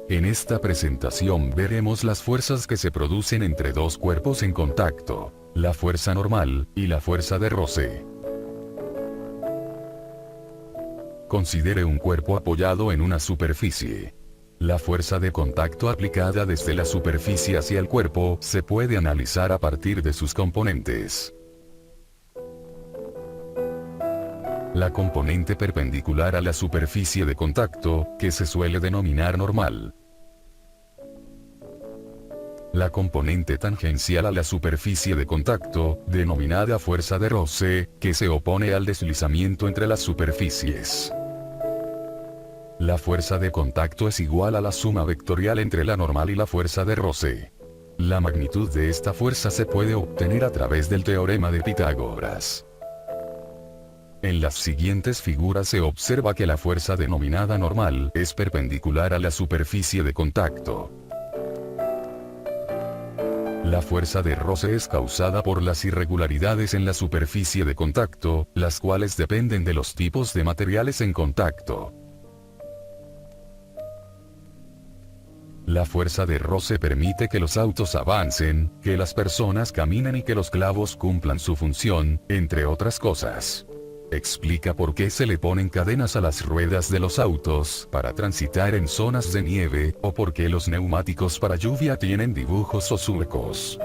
En esta presentación veremos las fuerzas que se producen entre dos cuerpos en contacto, la fuerza normal y la fuerza de roce. Considere un cuerpo apoyado en una superficie. La fuerza de contacto aplicada desde la superficie hacia el cuerpo se puede analizar a partir de sus componentes. La componente perpendicular a la superficie de contacto, que se suele denominar normal. La componente tangencial a la superficie de contacto, denominada fuerza de roce, que se opone al deslizamiento entre las superficies. La fuerza de contacto es igual a la suma vectorial entre la normal y la fuerza de roce. La magnitud de esta fuerza se puede obtener a través del teorema de Pitágoras. En las siguientes figuras se observa que la fuerza denominada normal es perpendicular a la superficie de contacto. La fuerza de roce es causada por las irregularidades en la superficie de contacto, las cuales dependen de los tipos de materiales en contacto. La fuerza de roce permite que los autos avancen, que las personas caminen y que los clavos cumplan su función, entre otras cosas. Explica por qué se le ponen cadenas a las ruedas de los autos para transitar en zonas de nieve, o por qué los neumáticos para lluvia tienen dibujos o surcos.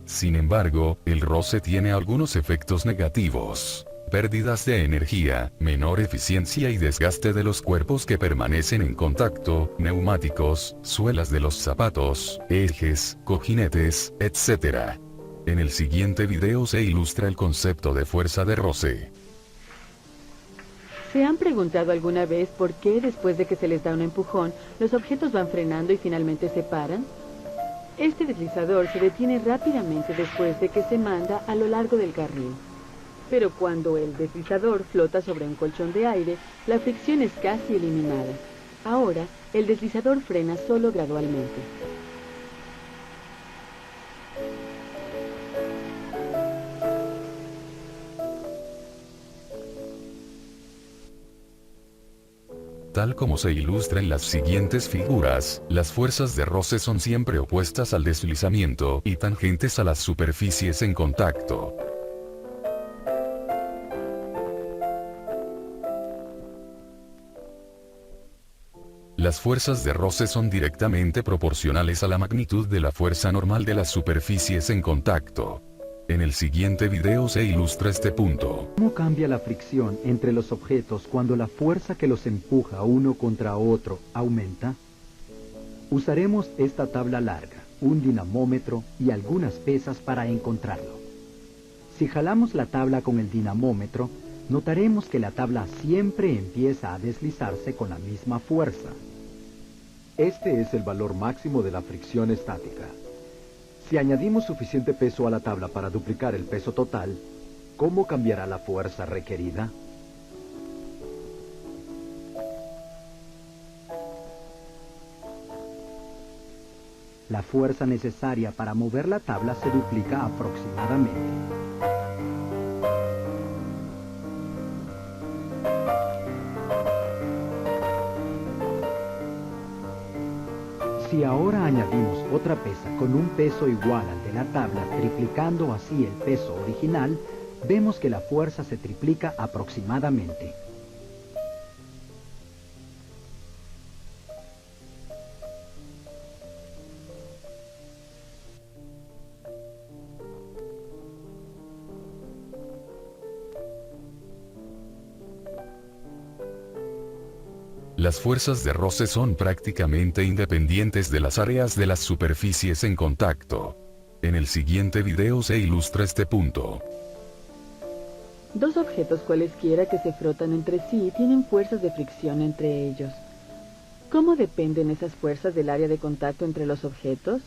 Sin embargo, el roce tiene algunos efectos negativos. Pérdidas de energía, menor eficiencia y desgaste de los cuerpos que permanecen en contacto, neumáticos, suelas de los zapatos, ejes, cojinetes, etc. En el siguiente video se ilustra el concepto de fuerza de roce. ¿Se han preguntado alguna vez por qué después de que se les da un empujón, los objetos van frenando y finalmente se paran? Este deslizador se detiene rápidamente después de que se manda a lo largo del carril. Pero cuando el deslizador flota sobre un colchón de aire, la fricción es casi eliminada. Ahora, el deslizador frena solo gradualmente. Tal como se ilustra en las siguientes figuras, las fuerzas de roce son siempre opuestas al deslizamiento y tangentes a las superficies en contacto. Las fuerzas de roce son directamente proporcionales a la magnitud de la fuerza normal de las superficies en contacto. En el siguiente video se ilustra este punto. ¿Cómo cambia la fricción entre los objetos cuando la fuerza que los empuja uno contra otro aumenta? Usaremos esta tabla larga, un dinamómetro y algunas pesas para encontrarlo. Si jalamos la tabla con el dinamómetro, notaremos que la tabla siempre empieza a deslizarse con la misma fuerza. Este es el valor máximo de la fricción estática. Si añadimos suficiente peso a la tabla para duplicar el peso total, ¿cómo cambiará la fuerza requerida? La fuerza necesaria para mover la tabla se duplica aproximadamente. Si ahora añadimos otra pesa con un peso igual al de la tabla, triplicando así el peso original, vemos que la fuerza se triplica aproximadamente. Las fuerzas de roce son prácticamente independientes de las áreas de las superficies en contacto. En el siguiente video se ilustra este punto. Dos objetos cualesquiera que se frotan entre sí tienen fuerzas de fricción entre ellos. ¿Cómo dependen esas fuerzas del área de contacto entre los objetos?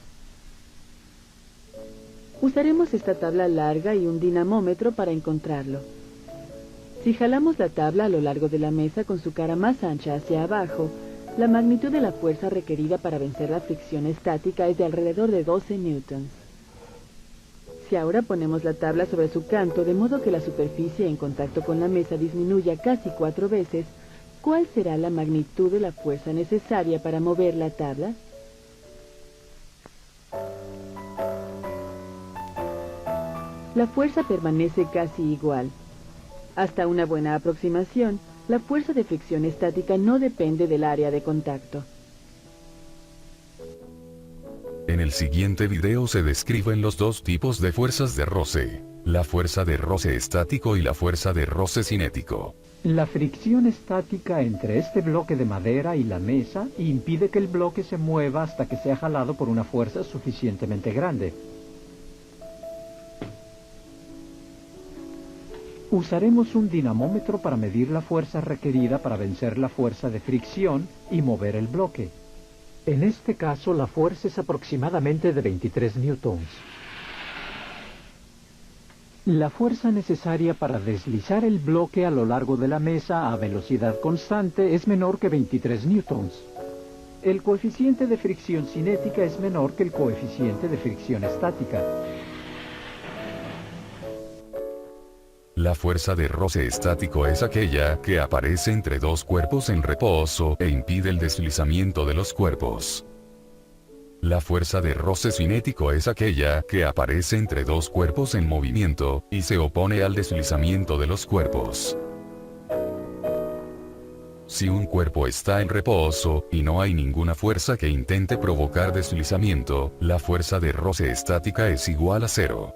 Usaremos esta tabla larga y un dinamómetro para encontrarlo. Si jalamos la tabla a lo largo de la mesa con su cara más ancha hacia abajo, la magnitud de la fuerza requerida para vencer la fricción estática es de alrededor de 12 newtons. Si ahora ponemos la tabla sobre su canto de modo que la superficie en contacto con la mesa disminuya casi 4 veces, ¿cuál será la magnitud de la fuerza necesaria para mover la tabla? La fuerza permanece casi igual. Hasta una buena aproximación, la fuerza de fricción estática no depende del área de contacto. En el siguiente video se describen los dos tipos de fuerzas de roce: la fuerza de roce estático y la fuerza de roce cinético. La fricción estática entre este bloque de madera y la mesa impide que el bloque se mueva hasta que sea jalado por una fuerza suficientemente grande. Usaremos un dinamómetro para medir la fuerza requerida para vencer la fuerza de fricción y mover el bloque. En este caso, la fuerza es aproximadamente de 23 newtons. La fuerza necesaria para deslizar el bloque a lo largo de la mesa a velocidad constante es menor que 23 newtons. El coeficiente de fricción cinética es menor que el coeficiente de fricción estática. La fuerza de roce estático es aquella que aparece entre dos cuerpos en reposo e impide el deslizamiento de los cuerpos. La fuerza de roce cinético es aquella que aparece entre dos cuerpos en movimiento y se opone al deslizamiento de los cuerpos. Si un cuerpo está en reposo y no hay ninguna fuerza que intente provocar deslizamiento, la fuerza de roce estática es igual a 0.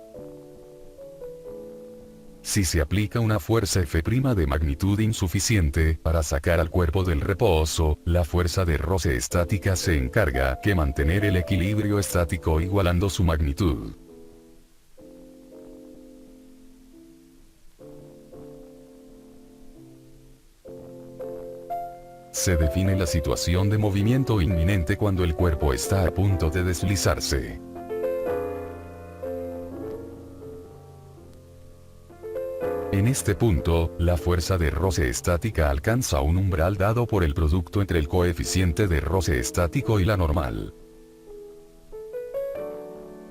Si se aplica una fuerza F' de magnitud insuficiente para sacar al cuerpo del reposo, la fuerza de roce estática se encarga de mantener el equilibrio estático igualando su magnitud. Se define la situación de movimiento inminente cuando el cuerpo está a punto de deslizarse. En este punto, la fuerza de roce estática alcanza un umbral dado por el producto entre el coeficiente de roce estático y la normal.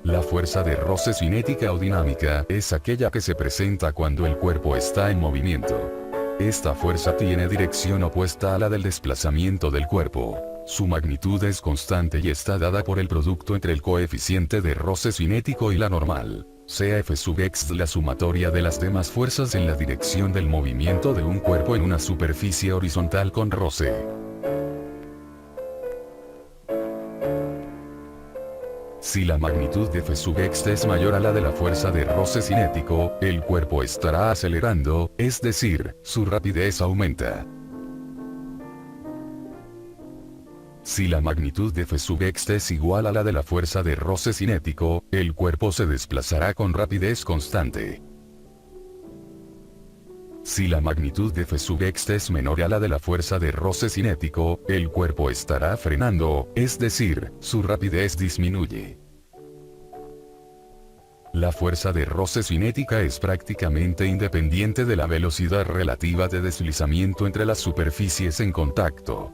La fuerza de roce cinética o dinámica es aquella que se presenta cuando el cuerpo está en movimiento. Esta fuerza tiene dirección opuesta a la del desplazamiento del cuerpo. Su magnitud es constante y está dada por el producto entre el coeficiente de roce cinético y la normal, sea F sub x la sumatoria de las demás fuerzas en la dirección del movimiento de un cuerpo en una superficie horizontal con roce. Si la magnitud de F sub x es mayor a la de la fuerza de roce cinético, el cuerpo estará acelerando, es decir, su rapidez aumenta. Si la magnitud de F sub x es igual a la de la fuerza de roce cinético, el cuerpo se desplazará con rapidez constante. Si la magnitud de F sub x es menor a la de la fuerza de roce cinético, el cuerpo estará frenando, es decir, su rapidez disminuye. La fuerza de roce cinética es prácticamente independiente de la velocidad relativa de deslizamiento entre las superficies en contacto.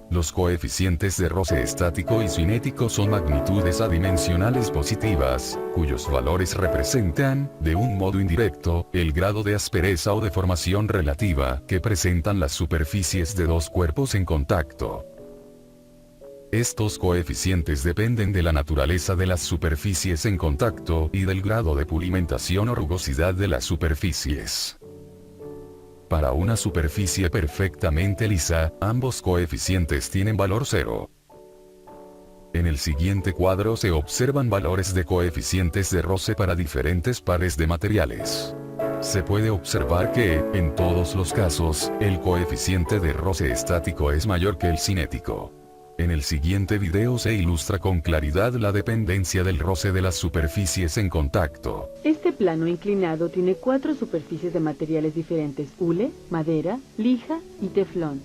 Los coeficientes de roce estático y cinético son magnitudes adimensionales positivas, cuyos valores representan, de un modo indirecto, el grado de aspereza o deformación relativa que presentan las superficies de dos cuerpos en contacto. Estos coeficientes dependen de la naturaleza de las superficies en contacto y del grado de pulimentación o rugosidad de las superficies. Para una superficie perfectamente lisa, ambos coeficientes tienen valor 0. En el siguiente cuadro se observan valores de coeficientes de roce para diferentes pares de materiales. Se puede observar que, en todos los casos, el coeficiente de roce estático es mayor que el cinético. En el siguiente video se ilustra con claridad la dependencia del roce de las superficies en contacto. Este plano inclinado tiene 4 superficies de materiales diferentes: hule, madera, lija y teflón.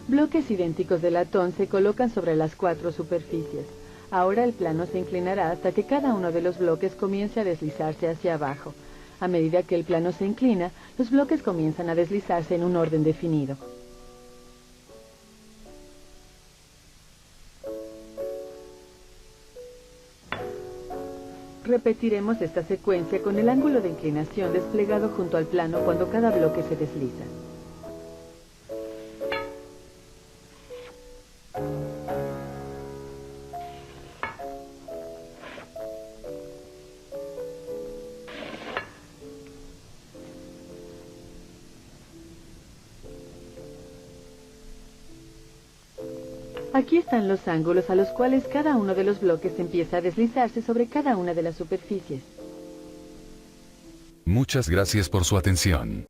Bloques idénticos de latón se colocan sobre las 4 superficies. Ahora el plano se inclinará hasta que cada uno de los bloques comience a deslizarse hacia abajo. A medida que el plano se inclina, los bloques comienzan a deslizarse en un orden definido. Repetiremos esta secuencia con el ángulo de inclinación desplegado junto al plano cuando cada bloque se desliza. Aquí están los ángulos a los cuales cada uno de los bloques empieza a deslizarse sobre cada una de las superficies. Muchas gracias por su atención.